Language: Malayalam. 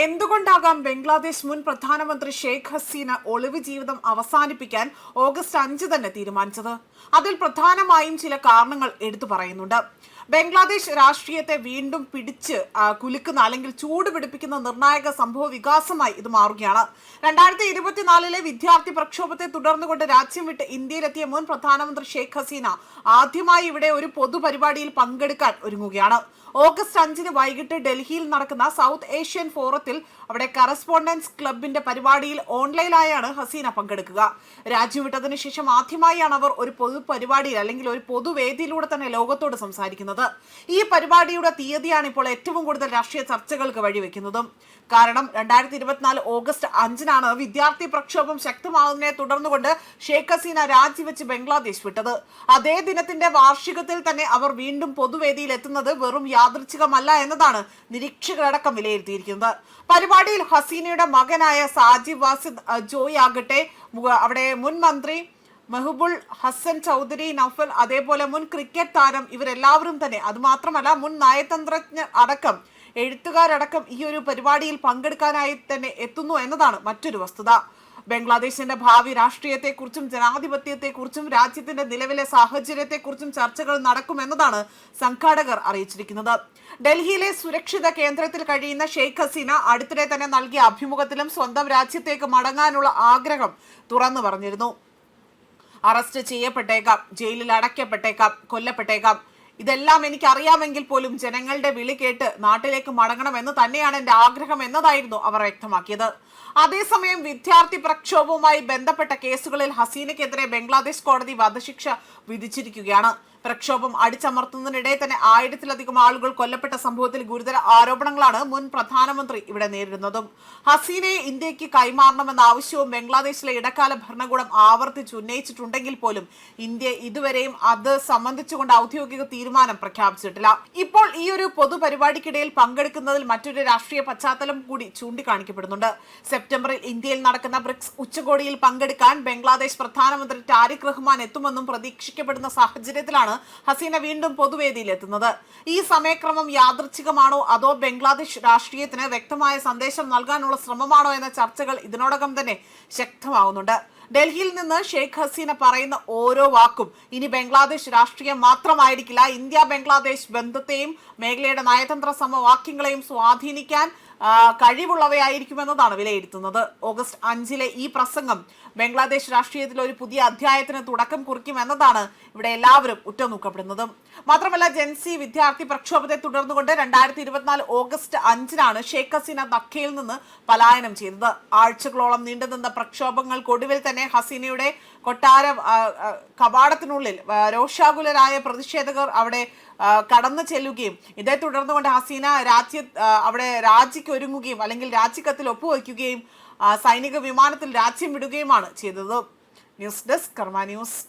എന്തുകൊണ്ടാകാം ബംഗ്ലാദേശ് മുൻ പ്രധാനമന്ത്രി ഷെയ്ഖ് ഹസീന ഒളിവ് ജീവിതം അവസാനിപ്പിക്കാൻ ഓഗസ്റ്റ് 5 തന്നെ തീരുമാനിച്ചത്? അതിൽ പ്രധാനമായും ചില കാരണങ്ങൾ എടുത്തു പറയുന്നുണ്ട്. ബംഗ്ലാദേശ് രാഷ്ട്രീയത്തെ വീണ്ടും പിടിച്ച് കുലുക്കുന്ന അല്ലെങ്കിൽ ചൂട് പിടിപ്പിക്കുന്ന നിർണായക സംഭവ വികാസമായി ഇത് മാറുകയാണ്. 2024 വിദ്യാർത്ഥി പ്രക്ഷോഭത്തെ തുടർന്നുകൊണ്ട് രാജ്യം വിട്ട് ഇന്ത്യയിലെത്തിയ മുൻ പ്രധാനമന്ത്രി ഷെയ്ഖ് ഹസീന ആദ്യമായി ഇവിടെ ഒരു പൊതുപരിപാടിയിൽ പങ്കെടുക്കാൻ ഒരുങ്ങുകയാണ്. ഓഗസ്റ്റ് 5 വൈകിട്ട് ഡൽഹിയിൽ നടക്കുന്ന സൗത്ത് ഏഷ്യൻ ഫോറത്തിൽ അവിടെ കറസ്പോണ്ടൻസ് ക്ലബിന്റെ പരിപാടിയിൽ ഓൺലൈനായാണ് ഹസീന പങ്കെടുക്കുക. രാജ്യം വിട്ടതിനു ശേഷം ആദ്യമായാണ് അവർ ഒരു പൊതുപരിപാടിയിൽ അല്ലെങ്കിൽ ഒരു പൊതുവേദിയിലൂടെ തന്നെ ലോകത്തോട് സംസാരിക്കുന്നത്. ഈ പരിപാടിയുടെ തീയതിയാണ് ഇപ്പോൾ ഏറ്റവും കൂടുതൽ രാഷ്ട്രീയ ചർച്ചകൾക്ക് വഴിവെക്കുന്നതും. കാരണം 2024 ഓഗസ്റ്റ് 5 വിദ്യാർത്ഥി പ്രക്ഷോഭം ശക്തമാകുന്നതിനെ തുടർന്നുകൊണ്ട് ഷെയ്ഖ് ഹസീന രാജിവെച്ച് ബംഗ്ലാദേശ് വിട്ടത്. അതേ ദിനത്തിന്റെ വാർഷികത്തിൽ തന്നെ അവർ വീണ്ടും പൊതുവേദിയിൽ എത്തുന്നത് വെറും യാദൃച്ഛികമല്ല എന്നതാണ് നിരീക്ഷകരടക്കം വിലയിരുത്തിയിരിക്കുന്നത്. പരിപാടിയിൽ ഹസീനയുടെ മകനായ സാജിദ് വാസിദ് ജോയ് ആകട്ടെ, അവിടെ മുൻ മന്ത്രി മെഹബൂബുൽ ഹസൻ ചൗധരി നൌഫൽ, അതേപോലെ മുൻ ക്രിക്കറ്റ് താരം, ഇവരെല്ലാവരും തന്നെ, അതുമാത്രമല്ല മുൻ നയതന്ത്രജ്ഞർ അടക്കം എഴുത്തുകാരടക്കം ഈ ഒരു പരിപാടിയിൽ പങ്കെടുക്കാനായി തന്നെ എത്തുന്നു എന്നതാണ് മറ്റൊരു വസ്തുത. ബംഗ്ലാദേശിന്റെ ഭാവി രാഷ്ട്രീയത്തെക്കുറിച്ചും ജനാധിപത്യത്തെക്കുറിച്ചും രാജ്യത്തിന്റെ നിലവിലെ സാഹചര്യത്തെക്കുറിച്ചും ചർച്ചകൾ നടക്കുമെന്നതാണ് സംഘാടകർ അറിയിച്ചിരിക്കുന്നത്. ഡൽഹിയിലെ സുരക്ഷിത കേന്ദ്രത്തിൽ കഴിയുന്ന ഷെയ്ഖ് ഹസീന അടുത്തിടെ തന്നെ നൽകിയ അഭിമുഖത്തിലും സ്വന്തം രാജ്യത്തേക്ക് മടങ്ങാനുള്ള ആഗ്രഹം തുറന്നു പറഞ്ഞിരുന്നു. അറസ്റ്റ് ചെയ്യപ്പെട്ടേക്കാം, ജയിലിൽ അടയ്ക്കപ്പെട്ടേക്കാം, കൊല്ലപ്പെട്ടേക്കാം, ഇതെല്ലാം എനിക്ക് അറിയാമെങ്കിൽ പോലും ജനങ്ങളുടെ വിളി കേട്ട് നാട്ടിലേക്ക് മടങ്ങണമെന്ന് തന്നെയാണ് എൻ്റെ ആഗ്രഹം എന്നതായിരുന്നു അവർ വ്യക്തമാക്കിയത്. അതേസമയം വിദ്യാർത്ഥി പ്രക്ഷോഭവുമായി ബന്ധപ്പെട്ട കേസുകളിൽ ഹസീനയ്ക്കെതിരെ ബംഗ്ലാദേശ് കോടതി വധശിക്ഷ വിധിച്ചിരിക്കുകയാണ്. പ്രക്ഷോഭം അടിച്ചമർത്തുന്നതിനിടെ തന്നെ 1000-ലധികം ആളുകൾ കൊല്ലപ്പെട്ട സംഭവത്തിൽ ഗുരുതര ആരോപണങ്ങളാണ് മുൻ പ്രധാനമന്ത്രി ഇവിടെ നേരിടുന്നതും. ഹസീനയെ ഇന്ത്യക്ക് കൈമാറണമെന്ന ആവശ്യവും ബംഗ്ലാദേശിലെ ഇടക്കാല ഭരണകൂടം ആവർത്തിച്ച് ഉന്നയിച്ചിട്ടുണ്ടെങ്കിൽ പോലും ഇന്ത്യ ഇതുവരെയും അത് സംബന്ധിച്ചുകൊണ്ട് ഔദ്യോഗിക തീരുമാനം പ്രഖ്യാപിച്ചിട്ടില്ല. ഇപ്പോൾ ഈ ഒരു പൊതുപരിപാടിക്കിടയിൽ പങ്കെടുക്കുന്നതിൽ മറ്റൊരു രാഷ്ട്രീയ പശ്ചാത്തലം കൂടി ചൂണ്ടിക്കാണിക്കപ്പെടുന്നുണ്ട്. സെപ്റ്റംബറിൽ ഇന്ത്യയിൽ നടക്കുന്ന ബ്രിക്സ് ഉച്ചകോടിയിൽ പങ്കെടുക്കാൻ ബംഗ്ലാദേശ് പ്രധാനമന്ത്രി താരിഖ് റഹ്മാൻ എത്തുമെന്നും പ്രതീക്ഷിക്കപ്പെടുന്ന സാഹചര്യത്തിലാണ് ഹസീന വീണ്ടും പൊതുവേദിയിൽ എത്തുന്നത്. ഈ സമയക്രമം യാദൃച്ഛികമാണോ അതോ ബംഗ്ലാദേശ് രാഷ്ട്രീയത്തിന് വ്യക്തമായ സന്ദേശം നൽകാനുള്ള ശ്രമമാണോ എന്ന ചർച്ചകൾ ഇതിനോടകം തന്നെ ശക്തമാവുന്നുണ്ട്. ഡൽഹിയിൽ നിന്ന് ഷെയ്ഖ് ഹസീന പറയുന്ന ഓരോ വാക്കും ഇനി ബംഗ്ലാദേശ് രാഷ്ട്രീയം മാത്രമായിരിക്കില്ല, ഇന്ത്യ ബംഗ്ലാദേശ് ബന്ധത്തെയും മേഖലയുടെ നയതന്ത്ര സമവാക്യങ്ങളെയും സ്വാധീനിക്കാൻ കഴിവുള്ളവയായിരിക്കുമെന്നതാണ് വിലയിരുത്തുന്നത്. ഓഗസ്റ്റ് 5 ഈ പ്രസംഗം ബംഗ്ലാദേശ് രാഷ്ട്രീയത്തിൽ ഒരു പുതിയ അധ്യായത്തിന് തുടക്കം കുറിക്കുമെന്നതാണ് ഇവിടെ എല്ലാവരും ഉറ്റുനോക്കപ്പെടുന്നതും. മാത്രമല്ല ജൻസി വിദ്യാർത്ഥി പ്രക്ഷോഭത്തെ തുടർന്നുകൊണ്ട് 2024 ഓഗസ്റ്റ് 5 ഷെയ്ഖ് ഹസീന ധക്കയിൽ നിന്ന് പലായനം ചെയ്തത്. ആഴ്ചകളോളം നീണ്ടുനിന്ന പ്രക്ഷോഭങ്ങൾക്കൊടുവിൽ തന്നെ ഹസീനയുടെ കൊട്ടാര കവാടത്തിനുള്ളിൽ രോഷാകുലരായ പ്രതിഷേധകർ അവിടെ കടന്നു ചെല്ലുകയും ഇതേ തുടർന്നുകൊണ്ട് ഹസീന രാജിക്ക് ഒരുങ്ങുകയും അല്ലെങ്കിൽ രാജിക്കത്തിൽ ഒപ്പുവയ്ക്കുകയും സൈനിക വിമാനത്തിൽ രാജ്യം വിടുകയുമാണ് ചെയ്തത്. ന്യൂസ് ഡെസ്ക് കർമ്മ ന്യൂസ്.